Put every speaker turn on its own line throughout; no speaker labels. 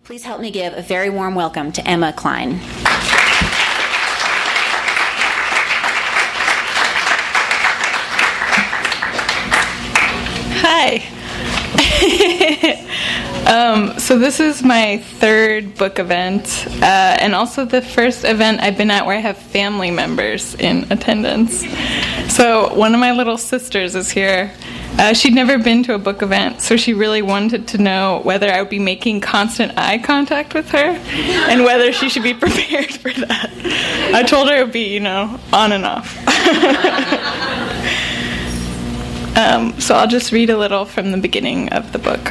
Please help me give a very warm welcome to Emma Cline.
Hi. So this is my third book event, and also the first event I've been at where I have family members in attendance. So one of my little sisters is here. She'd never been to a book event, so she really wanted to know whether I would be making constant eye contact with her and whether she should be prepared for that. I told her it would be, on and off. So I'll just read a little from the beginning of the book.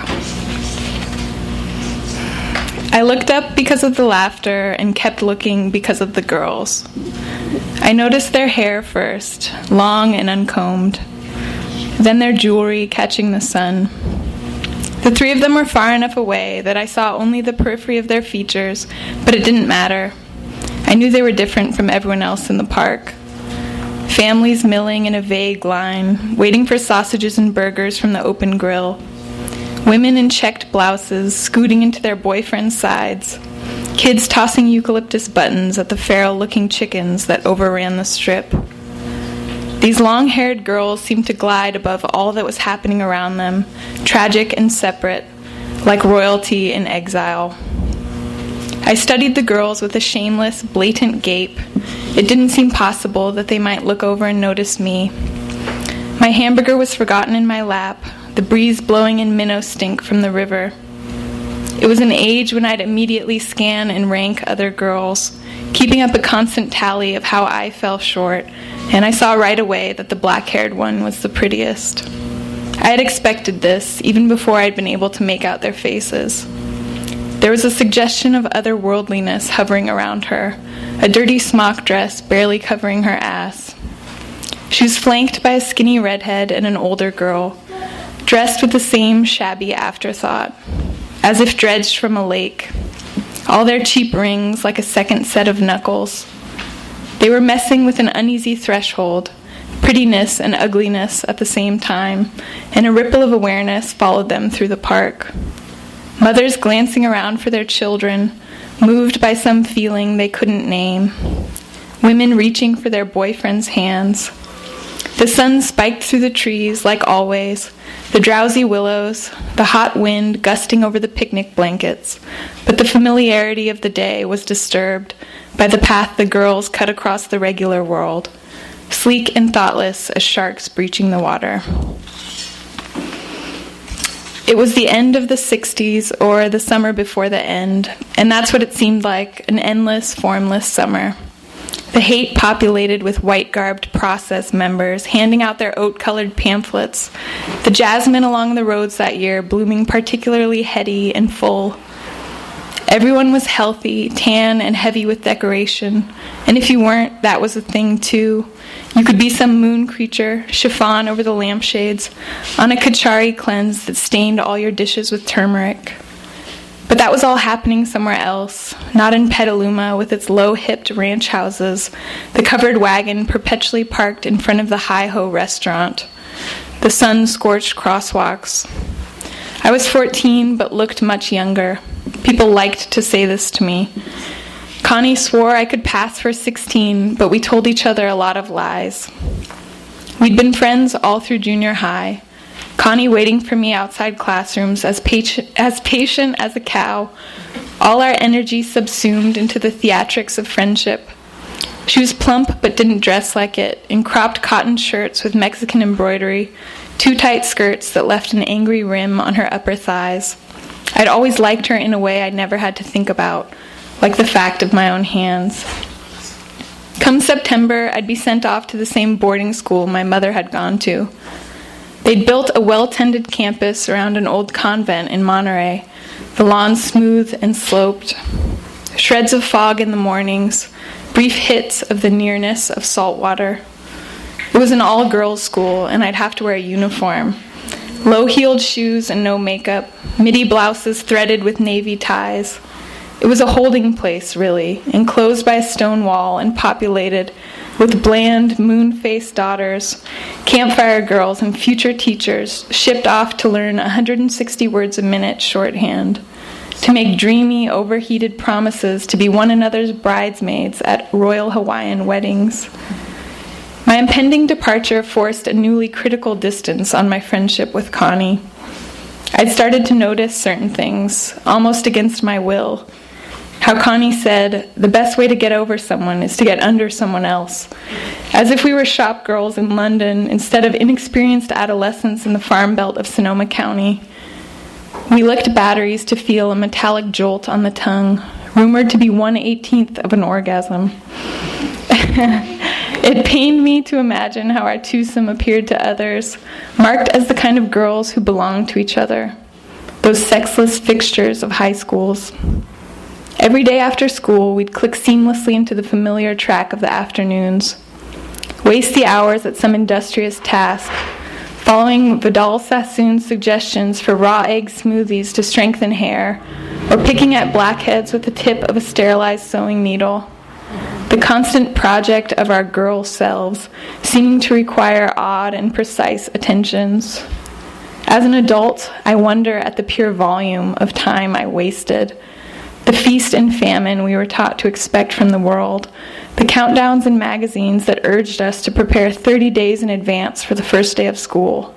I looked up because of the laughter and kept looking because of the girls. I noticed their hair first, long and uncombed. Then their jewelry catching the sun. The three of them were far enough away that I saw only the periphery of their features, but it didn't matter. I knew they were different from everyone else in the park. Families milling in a vague line, waiting for sausages and burgers from the open grill. Women in checked blouses scooting into their boyfriends' sides. Kids tossing eucalyptus buttons at the feral-looking chickens that overran the strip. These long-haired girls seemed to glide above all that was happening around them, tragic and separate, like royalty in exile. I studied the girls with a shameless, blatant gape. It didn't seem possible that they might look over and notice me. My hamburger was forgotten in my lap, the breeze blowing in minnow stink from the river. It was an age when I'd immediately scan and rank other girls, keeping up a constant tally of how I fell short, and I saw right away that the black-haired one was the prettiest. I had expected this, even before I'd been able to make out their faces. There was a suggestion of otherworldliness hovering around her, a dirty smock dress barely covering her ass. She was flanked by a skinny redhead and an older girl, dressed with the same shabby afterthought, as if dredged from a lake. All their cheap rings like a second set of knuckles. They were messing with an uneasy threshold, prettiness and ugliness at the same time, and a ripple of awareness followed them through the park. Mothers glancing around for their children, moved by some feeling they couldn't name. Women reaching for their boyfriends' hands. The sun spiked through the trees like always, the drowsy willows, the hot wind gusting over the picnic blankets, but the familiarity of the day was disturbed by the path the girls cut across the regular world, sleek and thoughtless as sharks breaching the water. It was the end of the 60s, or the summer before the end, and that's what it seemed like, an endless, formless summer. The hate populated with white-garbed process members handing out their oat-colored pamphlets, the jasmine along the roads that year blooming particularly heady and full. Everyone was healthy, tan, and heavy with decoration, and if you weren't, that was a thing too. You could be some moon creature, chiffon over the lampshades, on a Kachari cleanse that stained all your dishes with turmeric. But that was all happening somewhere else, not in Petaluma with its low-hipped ranch houses, the covered wagon perpetually parked in front of the Hi-Ho restaurant, the sun-scorched crosswalks. I was 14 but looked much younger. People liked to say this to me. Connie swore I could pass for 16, but we told each other a lot of lies. We'd been friends all through junior high. Connie waiting for me outside classrooms as patient as a cow, all our energy subsumed into the theatrics of friendship. She was plump but didn't dress like it, in cropped cotton shirts with Mexican embroidery, too tight skirts that left an angry rim on her upper thighs. I'd always liked her in a way I'd never had to think about, like the fact of my own hands. Come September, I'd be sent off to the same boarding school my mother had gone to. They'd built a well-tended campus around an old convent in Monterey, the lawns smooth and sloped. Shreds of fog in the mornings, brief hits of the nearness of salt water. It was an all-girls school, and I'd have to wear a uniform. Low-heeled shoes and no makeup, midi blouses threaded with navy ties. It was a holding place, really, enclosed by a stone wall and populated with bland, moon-faced daughters, campfire girls, and future teachers shipped off to learn 160 words a minute shorthand. to make dreamy, overheated promises to be one another's bridesmaids at Royal Hawaiian weddings. My impending departure forced a newly critical distance on my friendship with Connie. I'd started to notice certain things, almost against my will. How Connie said, the best way to get over someone is to get under someone else. As if we were shop girls in London instead of inexperienced adolescents in the farm belt of Sonoma County. We licked batteries to feel a metallic jolt on the tongue, rumored to be 1/18th of an orgasm. It pained me to imagine how our twosome appeared to others, marked as the kind of girls who belonged to each other, those sexless fixtures of high schools. Every day after school, we'd click seamlessly into the familiar track of the afternoons, waste the hours at some industrious task, following Vidal Sassoon's suggestions for raw egg smoothies to strengthen hair, or picking at blackheads with the tip of a sterilized sewing needle. The constant project of our girl selves, seeming to require odd and precise attentions. As an adult, I wonder at the pure volume of time I wasted, the feast and famine we were taught to expect from the world, the countdowns in magazines that urged us to prepare 30 days in advance for the first day of school.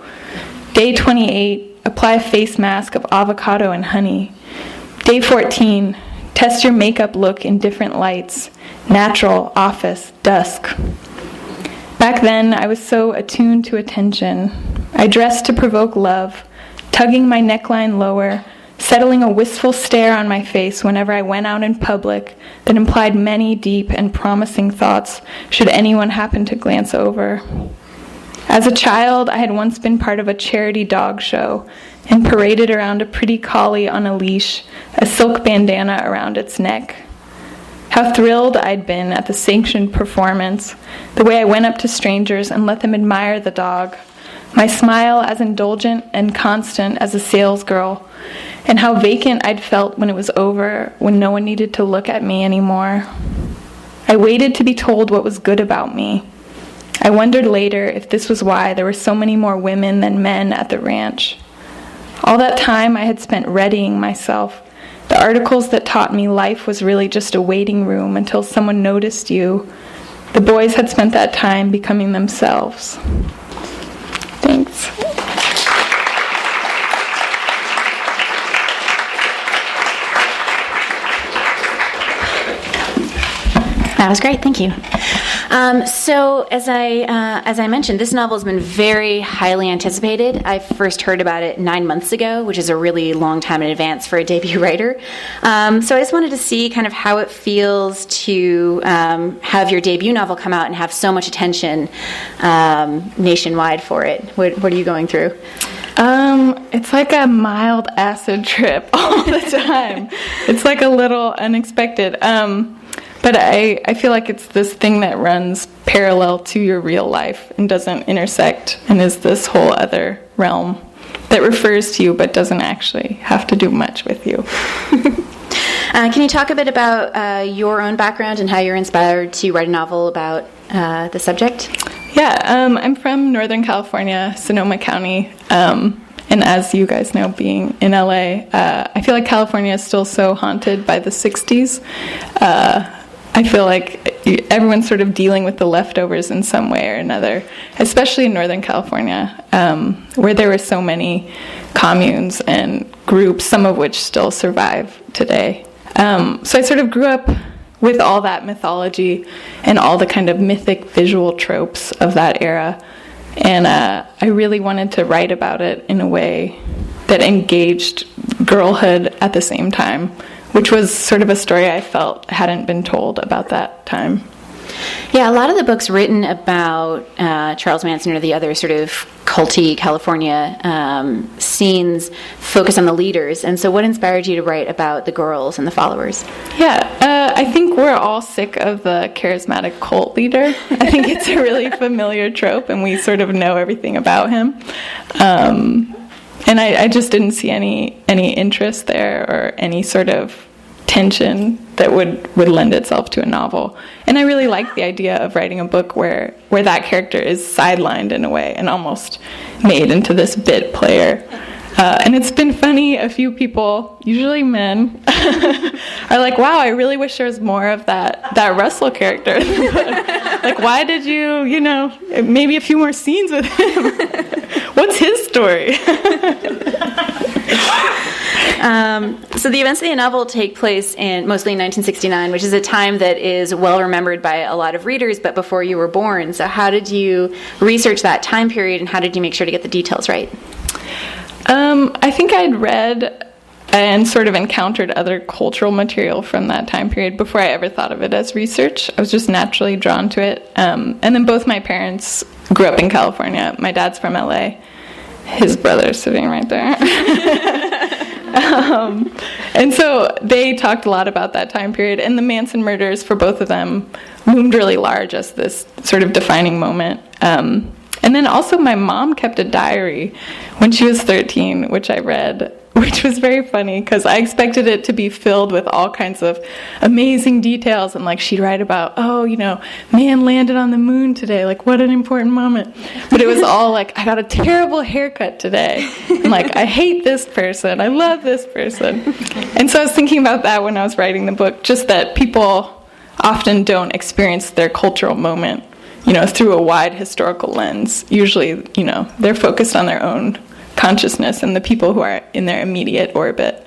Day 28, apply a face mask of avocado and honey. Day 14, test your makeup look in different lights, natural, office, dusk. Back then, I was so attuned to attention. I dressed to provoke love, tugging my neckline lower, settling a wistful stare on my face whenever I went out in public that implied many deep and promising thoughts should anyone happen to glance over. As a child, I had once been part of a charity dog show and paraded around a pretty collie on a leash, a silk bandana around its neck. How thrilled I'd been at the sanctioned performance, the way I went up to strangers and let them admire the dog, my smile as indulgent and constant as a salesgirl, and how vacant I'd felt when it was over, when no one needed to look at me anymore. I waited to be told what was good about me. I wondered later if this was why there were so many more women than men at the ranch. All that time I had spent readying myself, the articles that taught me life was really just a waiting room until someone noticed you. The boys had spent that time becoming themselves. Thanks.
That was great. Thank you. So as I mentioned, this novel has been very highly anticipated. I first heard about it 9 months ago, which is a really long time in advance for a debut writer. So I just wanted to see kind of how it feels to have your debut novel come out and have so much attention nationwide for it. What are you going through?
It's like a mild acid trip all the time. It's like a little unexpected. But I feel like it's this thing that runs parallel to your real life and doesn't intersect and is this whole other realm that refers to you but doesn't actually have to do much with you.
Can you talk a bit about your own background and how you're inspired to write a novel about the subject?
Yeah, I'm from Northern California, Sonoma County. And as you guys know, being in LA, I feel like California is still so haunted by the 60s. I feel like everyone's sort of dealing with the leftovers in some way or another, especially in Northern California, where there were so many communes and groups, some of which still survive today. So I sort of grew up with all that mythology and all the kind of mythic visual tropes of that era. And I really wanted to write about it in a way that engaged girlhood at the same time, which was sort of a story I felt hadn't been told about that time.
Yeah, a lot of the books written about Charles Manson or the other sort of culty California scenes focus on the leaders. And so what inspired you to write about the girls and the followers?
Yeah, I think we're all sick of the charismatic cult leader. I think it's a really familiar trope, and we sort of know everything about him. And I just didn't see any interest there or any sort of tension that would lend itself to a novel. And I really liked the idea of writing a book where that character is sidelined in a way and almost made into this bit player. And it's been funny, a few people, usually men, are like, wow, I really wish there was more of that Russell character in the book. Like, why did you, maybe a few more scenes with him? What's his story?
So the events of the novel take place mostly in 1969, which is a time that is well remembered by a lot of readers, but before you were born. So how did you research that time period, and how did you make sure to get the details right?
I think I'd read and sort of encountered other cultural material from that time period before I ever thought of it as research. I was just naturally drawn to it. And then both my parents grew up in California. My dad's from LA. His brother's sitting right there. And so they talked a lot about that time period, and the Manson murders for both of them loomed really large as this sort of defining moment. And then also my mom kept a diary when she was 13, which I read, which was very funny because I expected it to be filled with all kinds of amazing details, and like she'd write about, man landed on the moon today, like what an important moment. But it was all like, I got a terrible haircut today, and like I hate this person, I love this person. And so I was thinking about that when I was writing the book, just that people often don't experience their cultural moment through a wide historical lens. Usually, they're focused on their own consciousness and the people who are in their immediate orbit.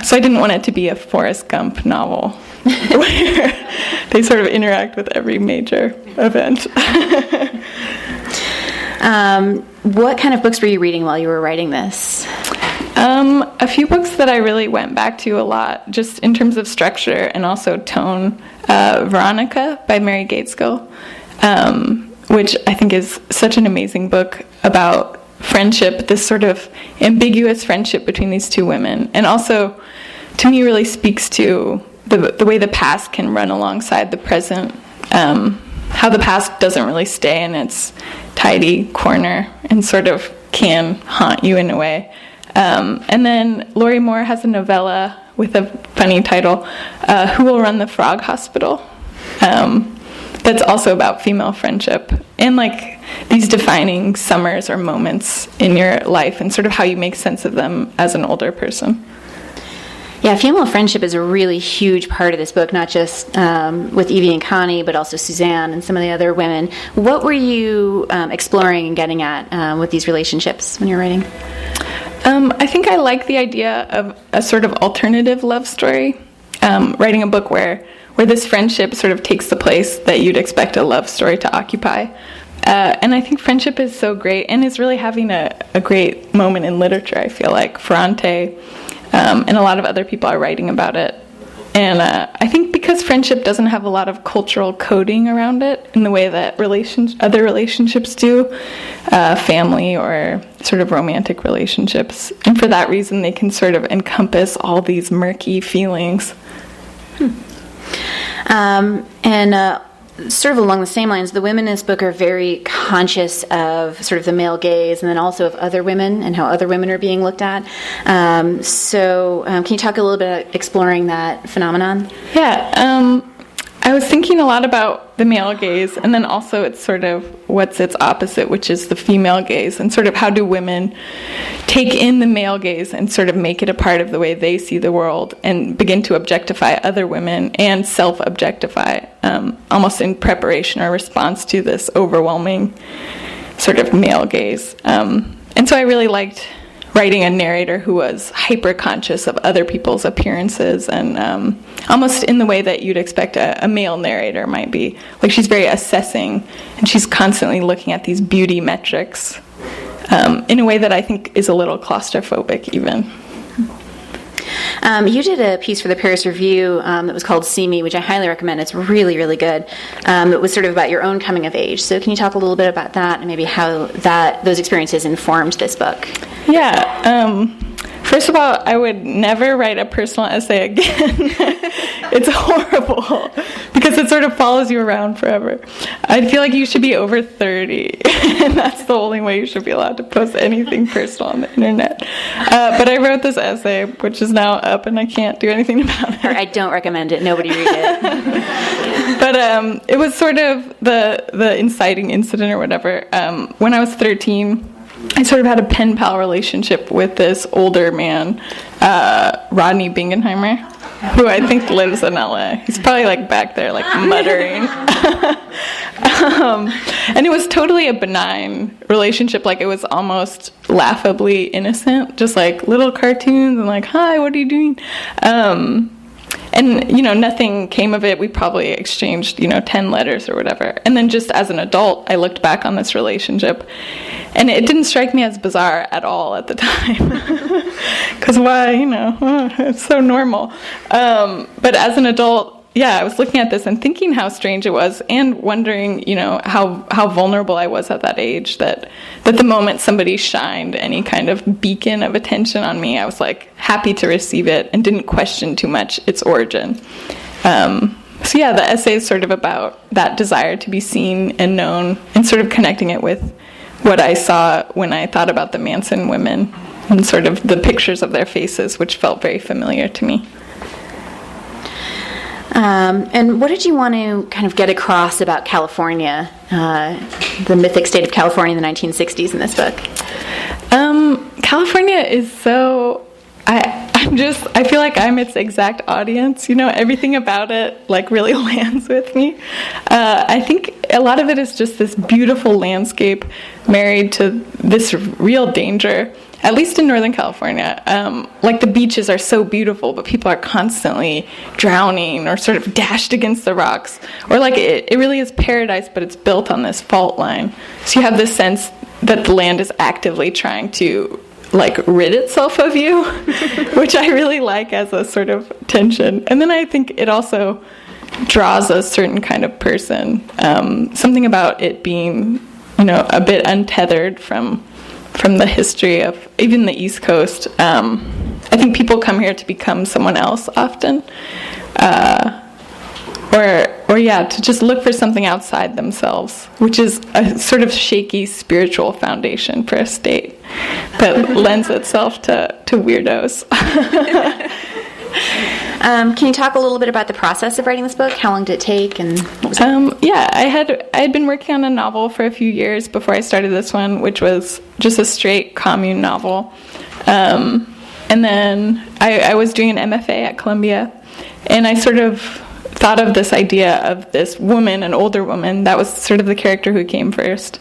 So I didn't want it to be a Forrest Gump novel where they sort of interact with every major event.
What kind of books were you reading while you were writing this?
A few books that I really went back to a lot, just in terms of structure and also tone. Veronica by Mary Gaitskill, which I think is such an amazing book about friendship, this sort of ambiguous friendship between these two women, and also, to me, really speaks to the way the past can run alongside the present, how the past doesn't really stay in its tidy corner and sort of can haunt you in a way. And then Laurie Moore has a novella with a funny title, Who Will Run the Frog Hospital? That's also about female friendship and like these defining summers or moments in your life and sort of how you make sense of them as an older person.
Yeah, female friendship is a really huge part of this book, not just with Evie and Connie, but also Suzanne and some of the other women. What were you exploring and getting at with these relationships when you were writing?
I think I like the idea of a sort of alternative love story, writing a book where this friendship sort of takes the place that you'd expect a love story to occupy. And I think friendship is so great and is really having a great moment in literature, I feel like. Ferrante and a lot of other people are writing about it. And I think because friendship doesn't have a lot of cultural coding around it in the way that other relationships do, family or sort of romantic relationships. And for that reason, they can sort of encompass all these murky feelings.
Sort of along the same lines, the women in this book are very conscious of sort of the male gaze and then also of other women and how other women are being looked at. So can you talk a little bit about exploring that phenomenon?
Yeah. I was thinking a lot about the male gaze, and then also it's sort of what's its opposite, which is the female gaze, and sort of how do women take in the male gaze and sort of make it a part of the way they see the world and begin to objectify other women and self-objectify, almost in preparation or response to this overwhelming sort of male gaze. And so I really liked writing a narrator who was hyper-conscious of other people's appearances and almost in the way that you'd expect a male narrator might be. Like she's very assessing and she's constantly looking at these beauty metrics in a way that I think is a little claustrophobic even.
You did a piece for the Paris Review that was called See Me, which I highly recommend. It's really, really good. It was sort of about your own coming of age. So can you talk a little bit about that and maybe how those experiences informed this book?
Yeah. First of all, I would never write a personal essay again. It's horrible because it sort of follows you around forever. I feel like you should be over 30, and that's the only way you should be allowed to post anything personal on the internet. But I wrote this essay, which is now up, and I can't do anything about it.
I don't recommend it. Nobody read it.
But it was sort of the inciting incident or whatever. When I was 13, I sort of had a pen pal relationship with this older man, Rodney Bingenheimer, who I think lives in LA. He's probably like back there like muttering. And it was totally a benign relationship. Like, it was almost laughably innocent, just like little cartoons and like, hi, what are you doing? And, nothing came of it. We probably exchanged, 10 letters or whatever. And then just as an adult, I looked back on this relationship, and it didn't strike me as bizarre at all at the time. Because why, it's so normal. But as an adult, yeah, I was looking at this and thinking how strange it was, and wondering, how vulnerable I was at that age, that the moment somebody shined any kind of beacon of attention on me, I was like happy to receive it and didn't question too much its origin. So yeah, the essay is sort of about that desire to be seen and known, and sort of connecting it with what I saw when I thought about the Manson women and sort of the pictures of their faces, which felt very familiar to me.
And what did you want to kind of get across about California, the mythic state of California in the 1960s in this book?
California is so... I feel like I'm its exact audience. Everything about it like really lands with me. I think a lot of it is just this beautiful landscape married to this real danger. At least in Northern California, like the beaches are so beautiful, but people are constantly drowning or sort of dashed against the rocks. Or like it really is paradise, but it's built on this fault line. So you have this sense that the land is actively trying to like rid itself of you, which I really like as a sort of tension. And then I think it also draws a certain kind of person. Something about it being, a bit untethered from the history of even the East Coast. I think people come here to become someone else often, to just look for something outside themselves, which is a sort of shaky spiritual foundation for a state that lends itself to weirdos.
Can you talk a little bit about the process of writing this book? How long did it take, and what was it?
Yeah, I had been working on a novel for a few years before I started this one, which was just a straight commune novel. And then I was doing an MFA at Columbia, and I sort of thought of this idea of this woman, an older woman, that was sort of the character who came first,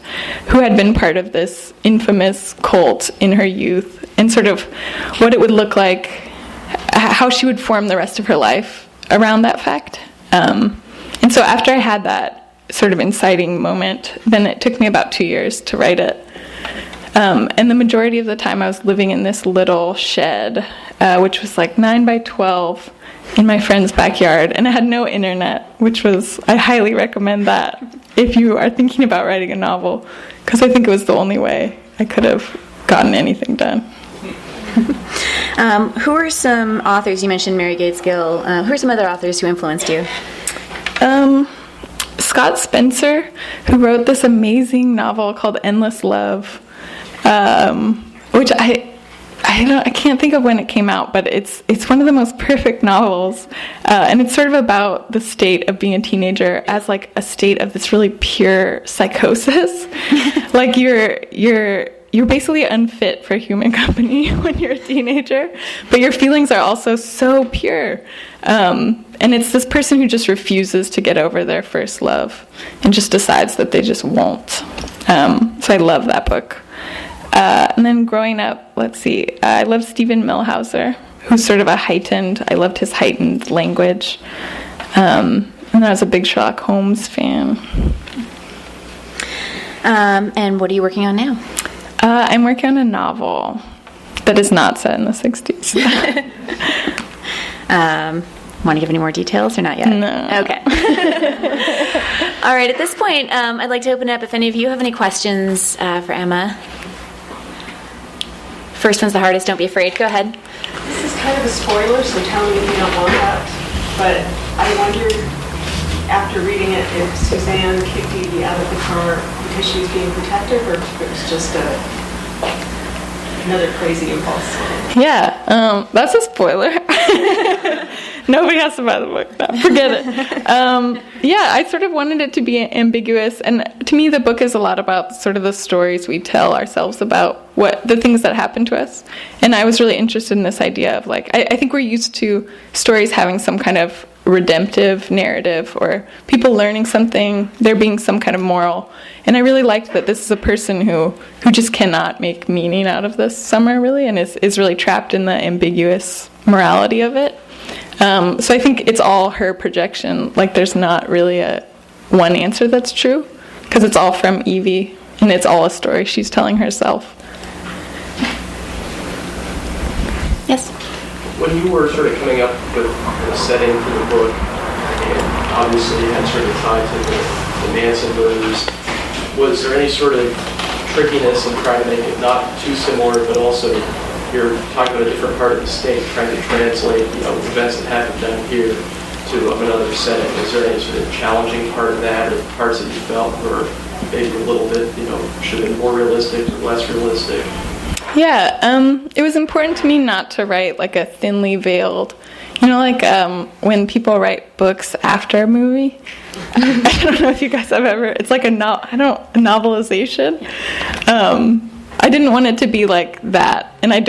who had been part of this infamous cult in her youth, and sort of what it would look like, how she would form the rest of her life around that fact. And so after I had that sort of inciting moment, then it took me about 2 years to write it. And the majority of the time I was living in this little shed, which was like 9 by 12 in my friend's backyard, and it had no internet, I highly recommend that if you are thinking about writing a novel, because I think it was the only way I could have gotten anything done.
Who are some authors? You mentioned Mary Gates-Gill. Who are some other authors who influenced you?
Scott Spencer, who wrote this amazing novel called Endless Love, which I can't think of when it came out, but it's one of the most perfect novels, and it's sort of about the state of being a teenager as like a state of this really pure psychosis. Like you're basically unfit for human company when you're a teenager, but your feelings are also so pure. And it's this person who just refuses to get over their first love and just decides that they just won't. So I love that book. And then growing up, I love Stephen Millhauser, who's sort of I loved his heightened language. And I was a big Sherlock Holmes fan.
And what are you working on now?
I'm working on a novel that is not set in the 60s.
Want to give any more details or not yet?
No.
Okay. All right, at this point, I'd like to open it up if any of you have any questions for Emma. First one's the hardest, don't be afraid. Go ahead.
This is kind of a spoiler, so tell me if you don't want that. But I wondered, after reading it, if Suzanne kicked Evie out of the car because she was being protective, or if it was just another crazy impulse.
Yeah, that's a spoiler. Nobody has to buy the book. No, forget it. I sort of wanted it to be ambiguous. And to me, the book is a lot about sort of the stories we tell ourselves about the things that happen to us. And I was really interested in this idea of, like, I think we're used to stories having some kind of redemptive narrative or people learning something, there being some kind of moral. And I really liked that this is a person who just cannot make meaning out of this summer, really, and is really trapped in the ambiguous morality of it. So I think it's all her projection. Like, there's not really one answer that's true, because it's all from Evie, and it's all a story she's telling herself.
Yes?
When you were sort of coming up with the setting for the book, and obviously you had sort of tied to the Manson murders, was there any sort of trickiness in trying to make it not too similar, but also you're talking about a different part of the state, trying to translate, events that happened down here to another setting? Was there any sort of challenging part of that, or parts that you felt were maybe a little bit, should have been more realistic or less realistic?
Yeah, it was important to me not to write like a thinly veiled, when people write books after a movie. I don't know if you guys have ever, it's like a novelization. I didn't want it to be like that, and I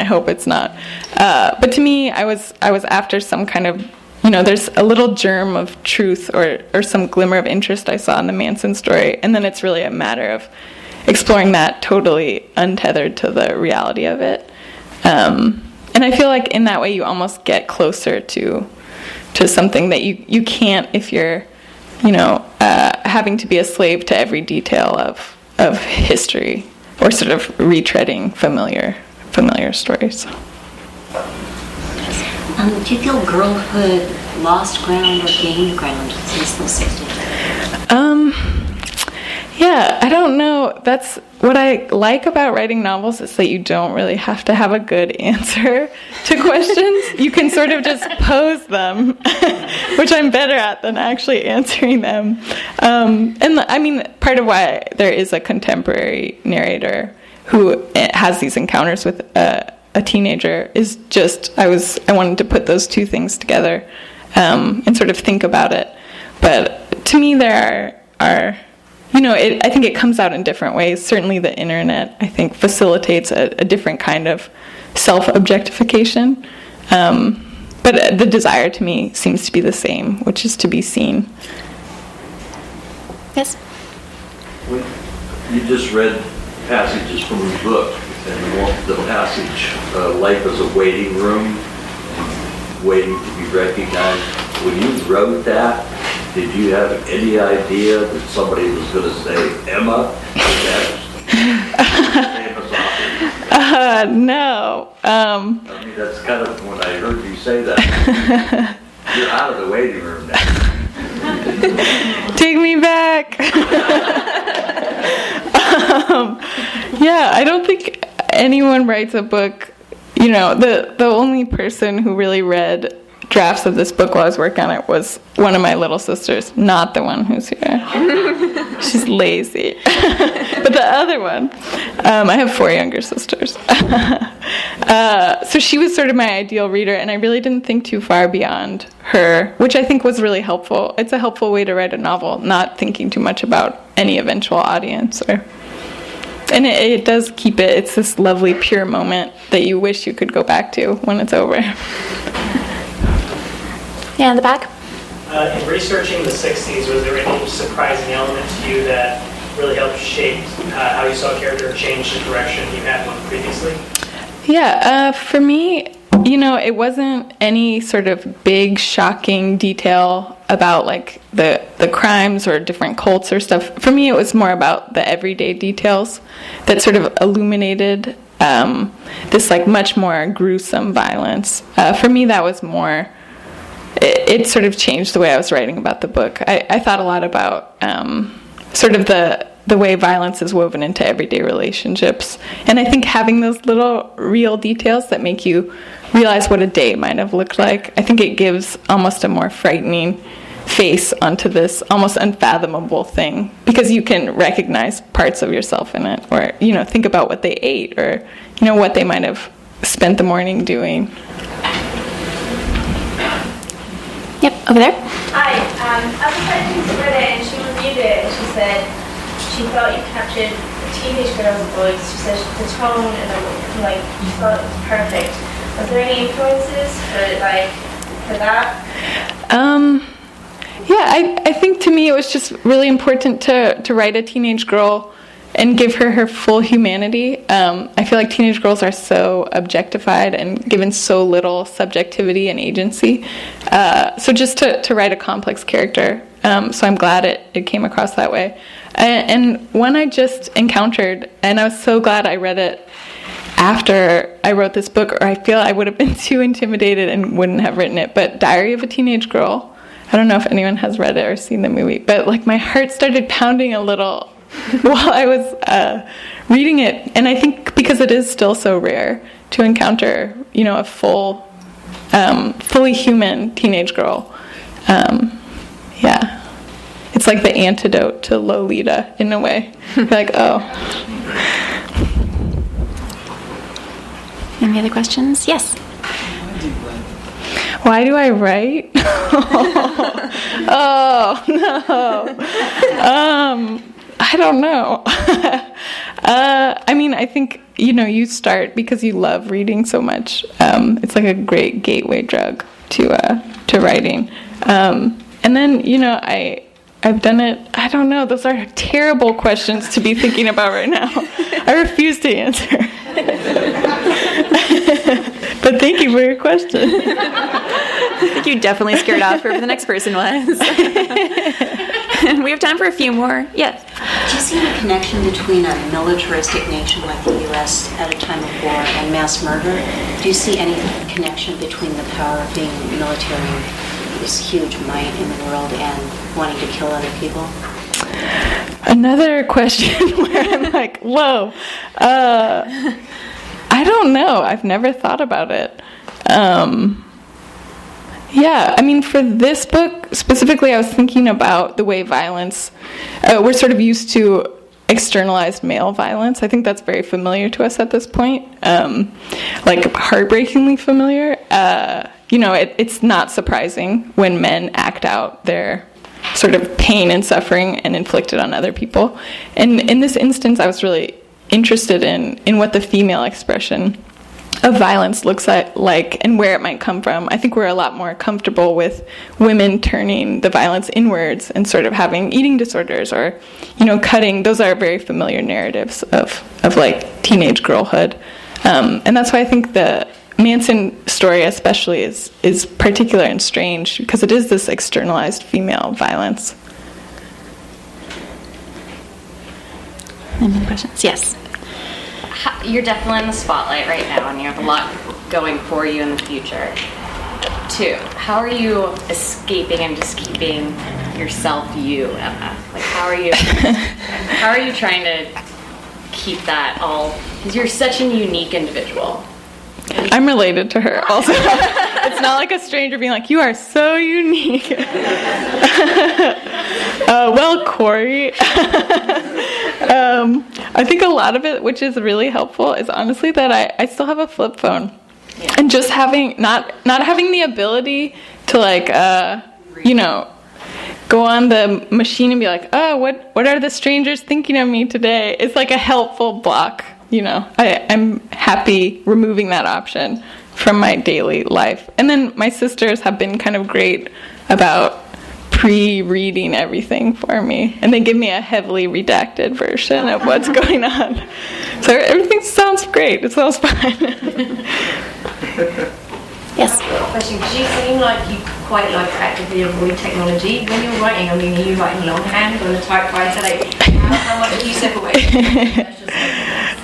hope it's not. But to me, I was after some kind of, there's a little germ of truth or some glimmer of interest I saw in the Manson story, and then it's really a matter of exploring that totally untethered to the reality of it. And I feel like in that way you almost get closer to something that you can't if you're, having to be a slave to every detail of history or sort of retreading familiar stories.
Do you feel girlhood lost ground or gained ground since the 60s?
Yeah, I don't know. That's what I like about writing novels, is that you don't really have to have a good answer to questions. You can sort of just pose them, which I'm better at than actually answering them. Part of why there is a contemporary narrator who has these encounters with a teenager is just I wanted to put those two things together and sort of think about it. But to me, there are I think it comes out in different ways. Certainly the internet, I think, facilitates a different kind of self-objectification. But the desire to me seems to be the same, which is to be seen.
Yes?
You just read passages from the book, and the passage, life is a waiting room, waiting to be recognized. When you wrote that, did you have any idea that somebody was going to say Emma?
No.
That's kind of when I heard you say that. You're out of the waiting room now.
Take me back. I don't think anyone writes a book. The only person who really read drafts of this book while I was working on it was one of my little sisters, not the one who's here. She's lazy. But the other one, I have 4 younger sisters. So she was sort of my ideal reader, and I really didn't think too far beyond her, which I think was really helpful. It's a helpful way to write a novel, not thinking too much about any eventual audience. And it does keep it, it's this lovely, pure moment that you wish you could go back to when it's over.
Yeah, in the back.
In researching the 60s, was there any surprising element to you that really helped shape how you saw a character change the direction you had one previously?
Yeah, for me, it wasn't any sort of big, shocking detail about like the crimes or different cults or stuff. For me, it was more about the everyday details that sort of illuminated this like much more gruesome violence. For me, that was more. It sort of changed the way I was writing about the book. I thought a lot about sort of the way violence is woven into everyday relationships. And I think having those little real details that make you realize what a day might have looked like, I think it gives almost a more frightening face onto this almost unfathomable thing, because you can recognize parts of yourself in it, or think about what they ate, or what they might have spent the morning doing.
Yep, over there.
Hi, other friend read it and she reviewed it and she said she thought you captured a teenage girl's voice. She said the tone and you thought it was perfect. Was there any influences for that?
Yeah, I think to me it was just really important to write a teenage girl and give her full humanity. I feel like teenage girls are so objectified and given so little subjectivity and agency. So just to write a complex character. So I'm glad it came across that way. And one I just encountered, and I was so glad I read it after I wrote this book, or I feel I would have been too intimidated and wouldn't have written it, but Diary of a Teenage Girl. I don't know if anyone has read it or seen the movie, but like my heart started pounding a little while I was reading it. And I think because it is still so rare to encounter, a full, fully human teenage girl. Yeah. It's like the antidote to Lolita in a way. You're like, oh.
Any other questions? Yes.
Why do I write? Oh, no. I don't know. I think, you start because you love reading so much. It's like a great gateway drug to writing. And then, I've done it. I don't know. Those are terrible questions to be thinking about right now. I refuse to answer. But thank you for your question.
I think you definitely scared off whoever the next person was. We have time for a few more. Yes.
Do you see any connection between a militaristic nation like the U.S. at a time of war and mass murder? Do you see any connection between the power of being military, this huge might in the world, and wanting to kill other people?
Another question where I'm like, whoa. I don't know. I've never thought about it. For this book specifically, I was thinking about the way violence, we're sort of used to externalized male violence. I think that's very familiar to us at this point, like heartbreakingly familiar. It's not surprising when men act out their sort of pain and suffering and inflict it on other people. And in this instance, I was really interested in what the female expression of violence looks like and where it might come from. I think we're a lot more comfortable with women turning the violence inwards and sort of having eating disorders or, cutting. Those are very familiar narratives of like teenage girlhood. And that's why I think the Manson story especially is particular and strange because it is this externalized female violence.
Any other questions? Yes.
You're definitely in the spotlight right now, and you have a lot going for you in the future, too. How are you escaping and just keeping yourself you, Emma? Like, how are you trying to keep that all? Because you're such a unique individual.
I'm related to her also. It's not like a stranger being like, you are so unique. Well, Corey, I think a lot of it, which is really helpful, is honestly that I still have a flip phone. Yeah. And just having, not having the ability to like, go on the machine and be like, oh, what are the strangers thinking of me today? It's like a helpful block. I'm happy removing that option from my daily life. And then my sisters have been kind of great about pre-reading everything for me. And they give me a heavily redacted version of what's going on. So everything sounds great. It sounds fun.
Yes.
Question, because you seem like you quite like to actively avoid technology. When you're writing, are you writing longhand on a typewriter? How much do you separate?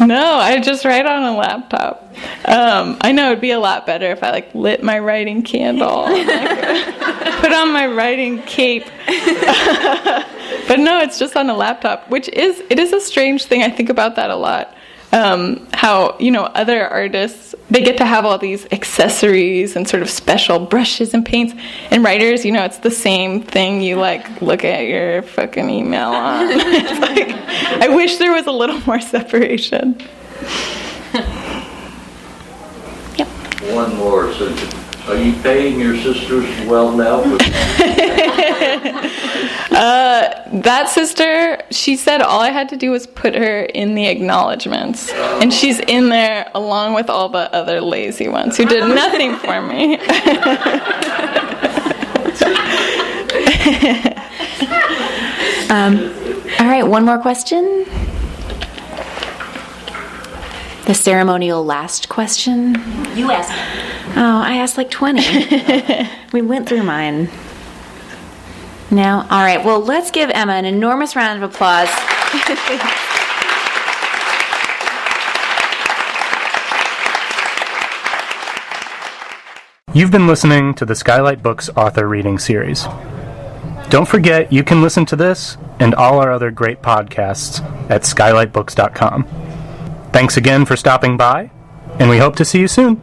No, I just write on a laptop. I know it'd be a lot better if I lit my writing candle, put on my writing cape. But no, it's just on a laptop, it is a strange thing. I think about that a lot. How, other artists, they get to have all these accessories and sort of special brushes and paints. And writers, it's the same thing you look at your fucking email on. It's I wish there was a little more separation.
Yep.
One more. So Are you paying your sisters well now?
That sister, she said all I had to do was put her in the acknowledgments. And she's in there along with all the other lazy ones who did nothing for me.
All right, one more question. The ceremonial last question.
You asked it.
Oh, I asked like 20. We went through mine. No? All right, well, let's give Emma an enormous round of applause.
You've been listening to the Skylight Books author reading series. Don't forget you can listen to this and all our other great podcasts at skylightbooks.com. Thanks again for stopping by, and we hope to see you soon.